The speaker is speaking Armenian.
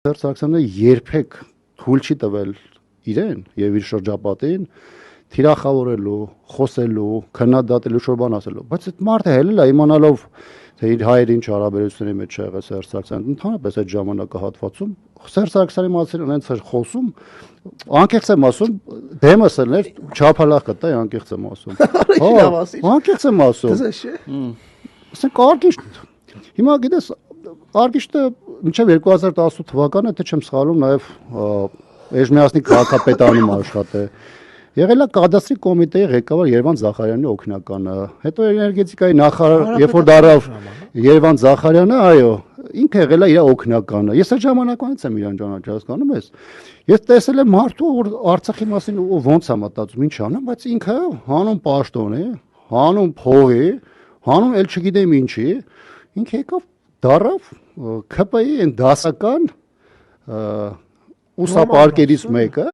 Սերժ Սարգսյանը երբեք թույլ չի տվել իրեն եւ իր շրջապատին թիրախավորելու, խոսելու, քննադատելու շոր բան ասելու, բայց այդ մարդը հելել է իմանալով թե իր հայերի ինչ հարաբերությունների մեջ եղել Սերժ Սարգսյանը, ընդհանրապես այդ ժամանակահատվածում Սերժ Սարգսյանի մասին ունենց էր խոսում, անկեղծ եմ ասում, դեմս էլ էր չափալախ կտա, անկեղծ եմ ասում։ Անկեղծ եմ ասում։ Ասենք Արգիշտ։ Հիմա գիտես, Արգիշտը մինչև 2018 թվականը, թե չեմ սխալվում, նաև Էժմիածնի քաղաքապետարանում աշխատել։ Եղել է կադաստրի կոմիտեի ղեկավար Երվանդ Զախարյանի օգնականը, հետո էներգետիկայի նախարար, երբ որ դարավ Երվանդ Զախարյանը, այո, ինքը եղել է իր օգնականը։ Ես այդ ժամանակվանից եմ իրան ճանաչել, հասկանում ես։ Ես տեսել եմ մարդու, որ Արցախի մասին ոնց է մտածում, ինչ անում, բայց ինքը հանուն պաշտոն է, հանուն փողի, հանուն էլ չգիտեմ ինչի, ինքը եկավ դարավ ՔՊ-ի այն դասական ուսապարկերից մեկը